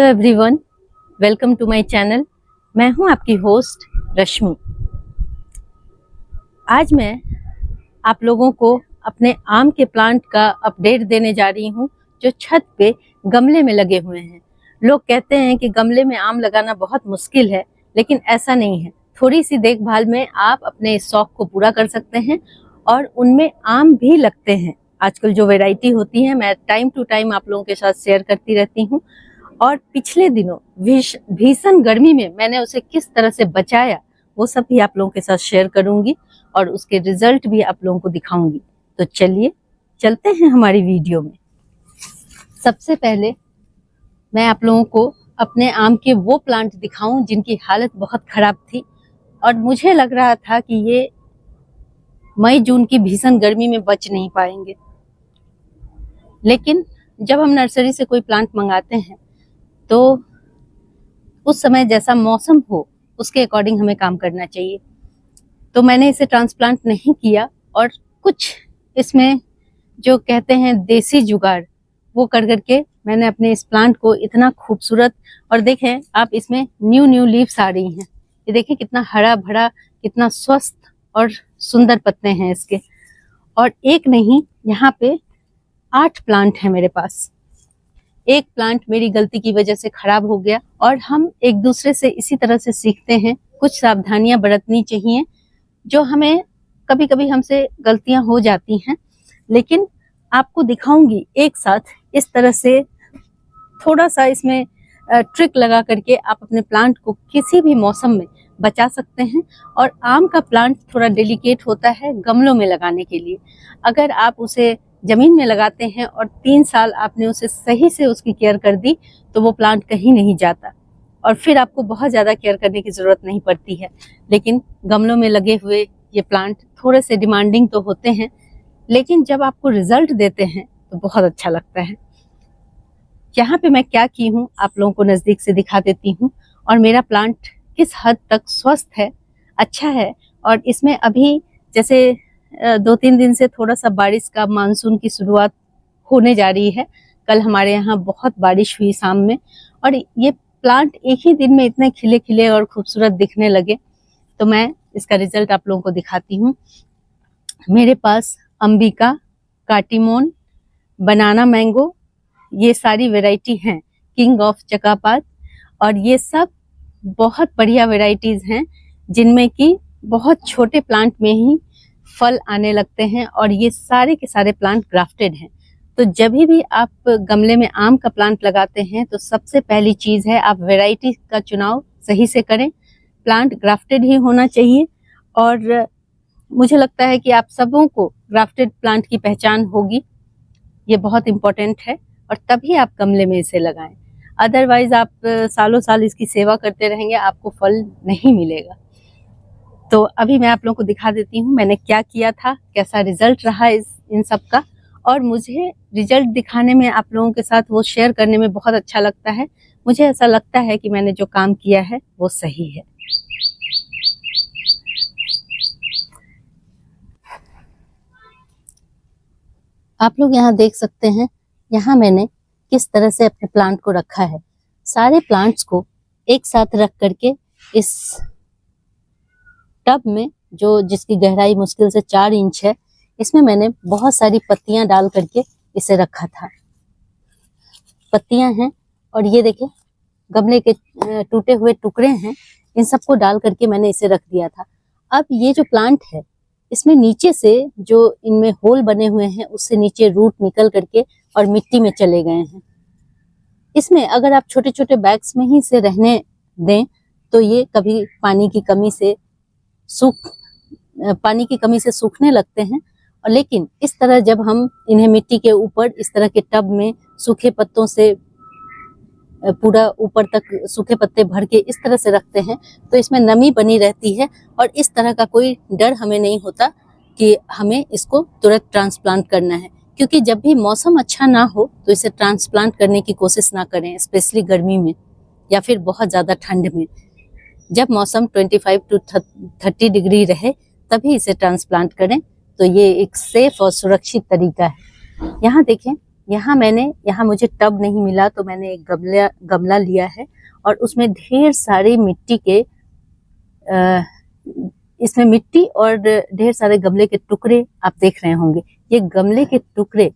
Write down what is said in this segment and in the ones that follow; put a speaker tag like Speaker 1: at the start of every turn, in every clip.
Speaker 1: Hello everyone, welcome to my channel. मैं हूं आपकी होस्ट रश्मि। आज मैं आप लोगों को अपने आम के प्लांट का अपडेट देने जा रही हूं जो छत पे गमले में लगे हुए हैं। लोग कहते हैं कि गमले में आम लगाना बहुत मुश्किल है, लेकिन ऐसा नहीं है। थोड़ी सी देखभाल में आप अपने शौक को पूरा कर सकते हैं और उनमें आम भी लगते हैं। आजकल जो वैरायटी होती है मैं टाइम टू टाइम आप लोगों के साथ शेयर करती रहती हूँ। और पिछले दिनों भीषण गर्मी में मैंने उसे किस तरह से बचाया वो सब भी आप लोगों के साथ शेयर करूंगी और उसके रिजल्ट भी आप लोगों को दिखाऊंगी। तो चलिए चलते हैं हमारी वीडियो में। सबसे पहले मैं आप लोगों को अपने आम के वो प्लांट दिखाऊं जिनकी हालत बहुत खराब थी और मुझे लग रहा था कि ये मई जून की भीषण गर्मी में बच नहीं पाएंगे। लेकिन जब हम नर्सरी से कोई प्लांट मंगाते हैं तो उस समय जैसा मौसम हो उसके अकॉर्डिंग हमें काम करना चाहिए। तो मैंने इसे ट्रांसप्लांट नहीं किया और कुछ इसमें जो कहते हैं देसी जुगाड़ वो कर करके मैंने अपने इस प्लांट को इतना खूबसूरत, और देखें आप इसमें न्यू लीव्स आ रही हैं। ये देखें कितना हरा भरा, कितना स्वस्थ और सुंदर पत्ते हैं इसके। और एक नहीं, यहाँ पे 8 प्लांट है मेरे पास। एक प्लांट मेरी गलती की वजह से खराब हो गया और हम एक दूसरे से इसी तरह से सीखते हैं। कुछ सावधानियां बरतनी चाहिए जो हमें कभी कभी हमसे गलतियां हो जाती हैं, लेकिन आपको दिखाऊंगी एक साथ इस तरह से थोड़ा सा इसमें ट्रिक लगा करके आप अपने प्लांट को किसी भी मौसम में बचा सकते हैं। और आम का प्लांट थोड़ा डेलिकेट होता है गमलों में लगाने के लिए। अगर आप उसे जमीन में लगाते हैं और 3 साल आपने उसे सही से उसकी केयर कर दी तो वो प्लांट कहीं नहीं जाता और फिर आपको बहुत ज़्यादा केयर करने की ज़रूरत नहीं पड़ती है। लेकिन गमलों में लगे हुए ये प्लांट थोड़े से डिमांडिंग तो होते हैं, लेकिन जब आपको रिजल्ट देते हैं तो बहुत अच्छा लगता है। यहाँ पे मैं क्या की हूँ आप लोगों को नज़दीक से दिखा देती हूँ और मेरा प्लांट किस हद तक स्वस्थ है, अच्छा है। और इसमें अभी जैसे 2-3 दिन से थोड़ा सा बारिश का, मानसून की शुरुआत होने जा रही है। कल हमारे यहाँ बहुत बारिश हुई शाम में और ये प्लांट एक ही दिन में इतने खिले खिले और खूबसूरत दिखने लगे। तो मैं इसका रिजल्ट आप लोगों को दिखाती हूँ। मेरे पास अंबिका, काटीमोन, बनाना मैंगो, ये सारी वैरायटी हैं, किंग ऑफ चकापात, और ये सब बहुत बढ़िया वैरायटीज हैं जिनमें कि बहुत छोटे प्लांट में ही फल आने लगते हैं और ये सारे के सारे प्लांट ग्राफ्टेड हैं। तो जब भी आप गमले में आम का प्लांट लगाते हैं तो सबसे पहली चीज है आप वैरायटी का चुनाव सही से करें। प्लांट ग्राफ्टेड ही होना चाहिए और मुझे लगता है कि आप सबों को ग्राफ्टेड प्लांट की पहचान होगी। ये बहुत इम्पोर्टेंट है और तभी आप गमले में इसे लगाएं। अदरवाइज आप सालों साल इसकी सेवा करते रहेंगे, आपको फल नहीं मिलेगा। तो अभी मैं आप लोगों को दिखा देती हूँ मैंने क्या किया था, कैसा रिजल्ट रहा इन सब का। और मुझे रिजल्ट दिखाने में, आप लोगों के साथ वो शेयर करने में बहुत अच्छा लगता है। मुझे ऐसा लगता है कि मैंने जो काम किया है वो सही है। आप लोग यहाँ देख सकते हैं, यहाँ मैंने किस तरह से अपने प्लांट को रखा है। सारे प्लांट्स को एक साथ रख करके इस टब में, जो जिसकी गहराई मुश्किल से 4 इंच है, इसमें मैंने बहुत सारी पत्तियां डाल करके इसे रखा था। पत्तियां हैं और ये देखें गमले के टूटे हुए टुकड़े हैं, इन सबको डाल करके मैंने इसे रख दिया था। अब ये जो प्लांट है इसमें नीचे से जो इनमें होल बने हुए हैं उससे नीचे रूट निकल करके और मिट्टी में चले गए हैं। इसमें अगर आप छोटे छोटे बैग्स में ही इसे रहने दें तो ये कभी पानी की कमी से सूखने लगते हैं। और लेकिन इस तरह जब हम इन्हें मिट्टी के ऊपर इस तरह के टब में सूखे पत्तों से पूरा ऊपर तक सूखे पत्ते भर के इस तरह से रखते हैं तो इसमें नमी बनी रहती है और इस तरह का कोई डर हमें नहीं होता कि हमें इसको तुरंत ट्रांसप्लांट करना है। क्योंकि जब भी मौसम अच्छा ना हो तो इसे ट्रांसप्लांट करने की कोशिश ना करें, स्पेशली गर्मी में या फिर बहुत ज़्यादा ठंड में। जब मौसम 25 to 30 डिग्री रहे तभी इसे ट्रांसप्लांट करें, तो ये एक सेफ और सुरक्षित तरीका है। यहाँ देखें यहाँ मुझे टब नहीं मिला, तो मैंने एक गमला लिया है और उसमें ढेर सारे मिट्टी के इसमें मिट्टी और ढेर सारे गमले के टुकड़े आप देख रहे होंगे। ये गमले के टुकड़े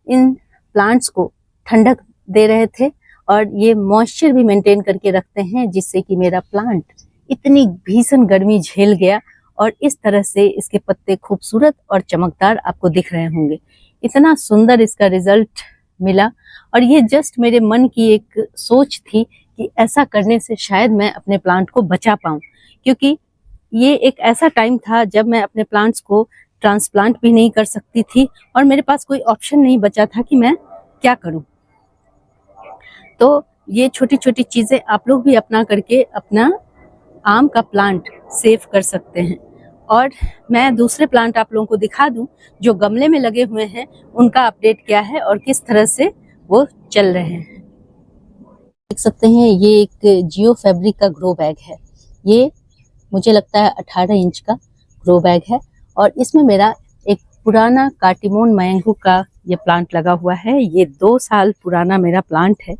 Speaker 1: इन प्लांट्स को ठंडक दे रहे थे और ये मॉइस्चर भी मेंटेन करके रखते हैं, जिससे कि मेरा प्लांट इतनी भीषण गर्मी झेल गया और इस तरह से इसके पत्ते खूबसूरत और चमकदार आपको दिख रहे होंगे। इतना सुंदर इसका रिजल्ट मिला और ये जस्ट मेरे मन की एक सोच थी कि ऐसा करने से शायद मैं अपने प्लांट को बचा पाऊं, क्योंकि ये एक ऐसा टाइम था जब मैं अपने प्लांट्स को ट्रांसप्लांट भी नहीं कर सकती थी और मेरे पास कोई ऑप्शन नहीं बचा था कि मैं क्या करूं। तो ये छोटी छोटी चीजें आप लोग भी अपना करके अपना आम का प्लांट सेव कर सकते हैं। और मैं दूसरे प्लांट आप लोगों को दिखा दूं जो गमले में लगे हुए हैं, उनका अपडेट क्या है और किस तरह से वो चल रहे हैं। देख सकते हैं ये एक जियो फैब्रिक का ग्रो बैग है। ये मुझे लगता है 18 इंच का ग्रो बैग है और इसमें मेरा एक पुराना कार्टिमोन मैंगो का ये प्लांट लगा हुआ है। ये 2 साल पुराना मेरा प्लांट है।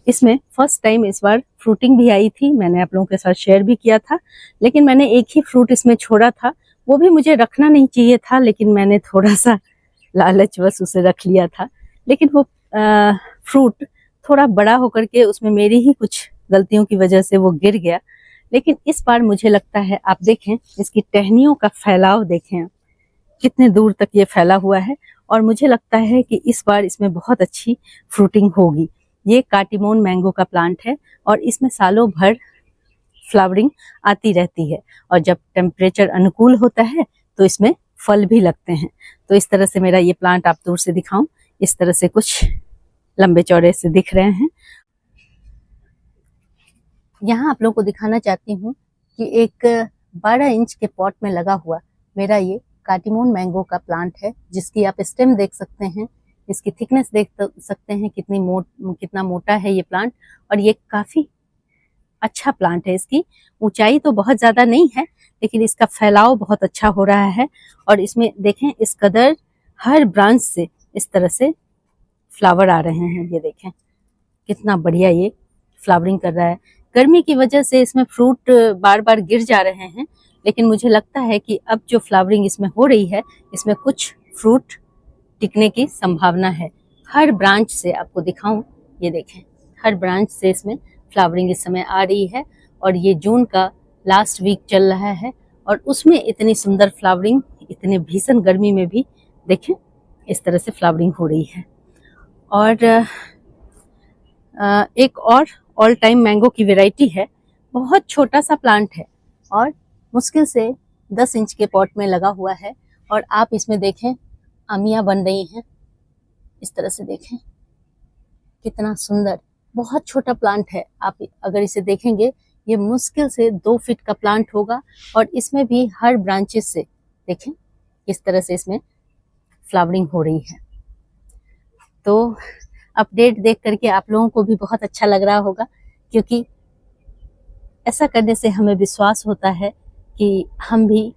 Speaker 1: इसमें फर्स्ट टाइम इस बार फ्रूटिंग भी आई थी, मैंने आप लोगों के साथ शेयर भी किया था, लेकिन मैंने एक ही फ्रूट इसमें छोड़ा था। वो भी मुझे रखना नहीं चाहिए था, लेकिन मैंने थोड़ा सा लालचवश उसे रख लिया था। लेकिन वो फ्रूट थोड़ा बड़ा होकर के उसमें मेरी ही कुछ गलतियों की वजह से वो गिर गया। लेकिन इस बार मुझे लगता है, आप देखें इसकी टहनियों का फैलाव देखें कितने दूर तक ये फैला हुआ है और मुझे लगता है कि इस बार इसमें बहुत अच्छी फ्रूटिंग होगी। ये कार्टिमोन मैंगो का प्लांट है और इसमें सालों भर फ्लावरिंग आती रहती है और जब टेम्परेचर अनुकूल होता है तो इसमें फल भी लगते हैं। तो इस तरह से मेरा ये प्लांट आप दूर से दिखाऊं, इस तरह से कुछ लंबे चौड़े से दिख रहे हैं। यहाँ आप लोगों को दिखाना चाहती हूँ कि एक 12 इंच के पॉट में लगा हुआ मेरा ये कार्टिमोन मैंगो का प्लांट है, जिसकी आप स्टेम देख सकते हैं, इसकी थिकनेस देख सकते हैं कितना मोटा है ये प्लांट। और ये काफी अच्छा प्लांट है। इसकी ऊंचाई तो बहुत ज्यादा नहीं है, लेकिन इसका फैलाव बहुत अच्छा हो रहा है और इसमें देखें इस कदर हर ब्रांच से इस तरह से फ्लावर आ रहे हैं। ये देखें कितना बढ़िया ये फ्लावरिंग कर रहा है। गर्मी की वजह से इसमें फ्रूट बार बार गिर जा रहे हैं, लेकिन मुझे लगता है कि अब जो फ्लावरिंग इसमें हो रही है, इसमें कुछ फ्रूट टिकने की संभावना है। हर ब्रांच से आपको दिखाऊं, ये देखें हर ब्रांच से इसमें फ्लावरिंग इस समय आ रही है और ये जून का लास्ट वीक चल रहा है और उसमें इतनी सुंदर फ्लावरिंग, इतने भीषण गर्मी में भी देखें इस तरह से फ्लावरिंग हो रही है। और एक और ऑल टाइम मैंगो की वैरायटी है, बहुत छोटा सा प्लांट है और मुश्किल से 10 इंच के पॉट में लगा हुआ है और आप इसमें देखें आमियां बन रही हैं। इस तरह से देखें कितना सुंदर, बहुत छोटा प्लांट है। आप अगर इसे देखेंगे ये मुश्किल से 2 फीट का प्लांट होगा और इसमें भी हर ब्रांचेस से देखें किस तरह से इसमें फ्लावरिंग हो रही है। तो अपडेट देख करके आप लोगों को भी बहुत अच्छा लग रहा होगा, क्योंकि ऐसा करने से हमें विश्वास होता है कि हम भी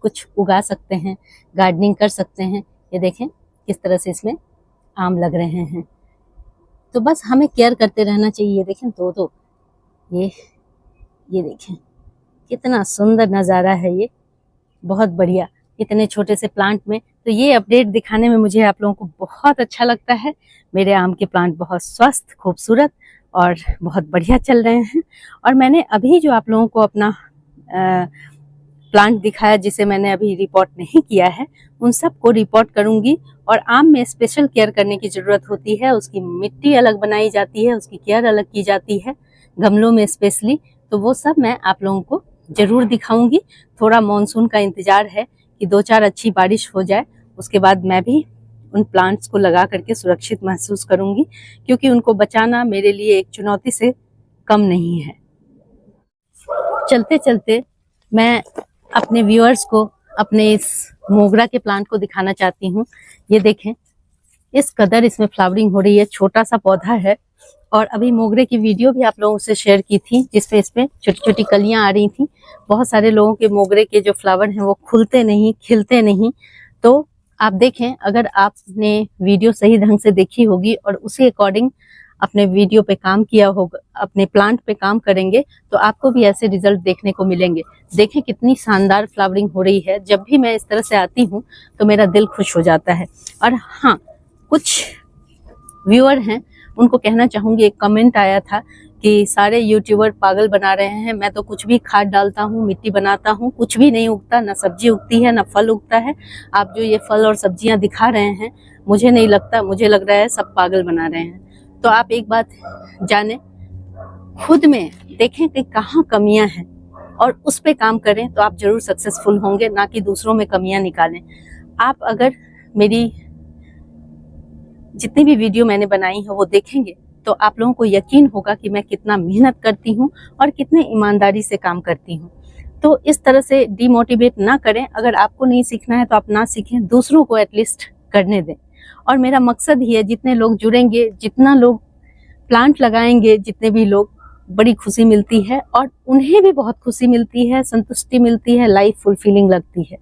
Speaker 1: कुछ उगा सकते हैं, गार्डनिंग कर सकते हैं। ये देखें किस तरह से इसमें आम लग रहे हैं। तो बस हमें केयर करते रहना चाहिए। ये देखें दो ये देखें कितना सुंदर नज़ारा है, ये बहुत बढ़िया इतने छोटे से प्लांट में। तो ये अपडेट दिखाने में मुझे आप लोगों को बहुत अच्छा लगता है। मेरे आम के प्लांट बहुत स्वस्थ, खूबसूरत और बहुत बढ़िया चल रहे हैं। और मैंने अभी जो आप लोगों को अपना प्लांट दिखाया, जिसे मैंने अभी रिपोर्ट नहीं किया है, उन सब को रिपोर्ट करूंगी। और आम में स्पेशल केयर करने की ज़रूरत होती है, उसकी मिट्टी अलग बनाई जाती है, उसकी केयर अलग की जाती है, गमलों में स्पेशली। तो वो सब मैं आप लोगों को ज़रूर दिखाऊंगी। थोड़ा मॉनसून का इंतज़ार है कि 2-4 अच्छी बारिश हो जाए, उसके बाद मैं भी उन प्लांट्स को लगा करके सुरक्षित महसूस करूंगी, क्योंकि उनको बचाना मेरे लिए एक चुनौती से कम नहीं है। चलते चलते मैं अपने व्यूअर्स को अपने इस मोगरा के प्लांट को दिखाना चाहती हूँ। ये देखें इस कदर इसमें फ्लावरिंग हो रही है, छोटा सा पौधा है। और अभी मोगरे की वीडियो भी आप लोगों से शेयर की थी, जिसपे इसमें छोटी छोटी कलियां आ रही थी। बहुत सारे लोगों के मोगरे के जो फ्लावर हैं वो खुलते नहीं, खिलते नहीं। तो आप देखें, अगर आपने वीडियो सही ढंग से देखी होगी और उसी अकॉर्डिंग अपने वीडियो पे काम किया होगा, अपने प्लांट पे काम करेंगे, तो आपको भी ऐसे रिजल्ट देखने को मिलेंगे। देखें कितनी शानदार फ्लावरिंग हो रही है। जब भी मैं इस तरह से आती हूँ तो मेरा दिल खुश हो जाता है। और हाँ, कुछ व्यूअर हैं, उनको कहना चाहूंगी, एक कमेंट आया था कि सारे यूट्यूबर पागल बना रहे हैं, मैं तो कुछ भी खाद डालता हूँ, मिट्टी बनाता हूँ, कुछ भी नहीं उगता, ना सब्जी उगती है ना फल उगता है। आप जो ये फल और सब्जियां दिखा रहे हैं, मुझे नहीं लगता, मुझे लग रहा है सब पागल बना रहे हैं। तो आप एक बात जाने, खुद में देखें कि कहाँ कमियां हैं और उस पे काम करें, तो आप जरूर सक्सेसफुल होंगे, ना कि दूसरों में कमियां निकालें। आप अगर मेरी जितनी भी वीडियो मैंने बनाई है वो देखेंगे तो आप लोगों को यकीन होगा कि मैं कितना मेहनत करती हूँ और कितने ईमानदारी से काम करती हूँ। तो इस तरह से डिमोटिवेट ना करें। अगर आपको नहीं सीखना है तो आप ना सीखें, दूसरों को एटलीस्ट करने दें। और मेरा मकसद ही है, जितने लोग जुड़ेंगे, जितना लोग प्लांट लगाएंगे, जितने भी लोग, बड़ी खुशी मिलती है और उन्हें भी बहुत खुशी मिलती है, संतुष्टि मिलती है, लाइफ फुलफिलिंग लगती है।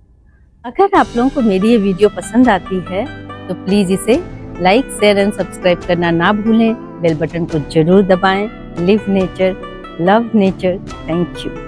Speaker 1: अगर आप लोगों को मेरी ये वीडियो पसंद आती है तो प्लीज इसे लाइक, शेयर एंड सब्सक्राइब करना ना भूलें। बेल बटन को जरूर दबाएं। Live nature, love nature. Thank you.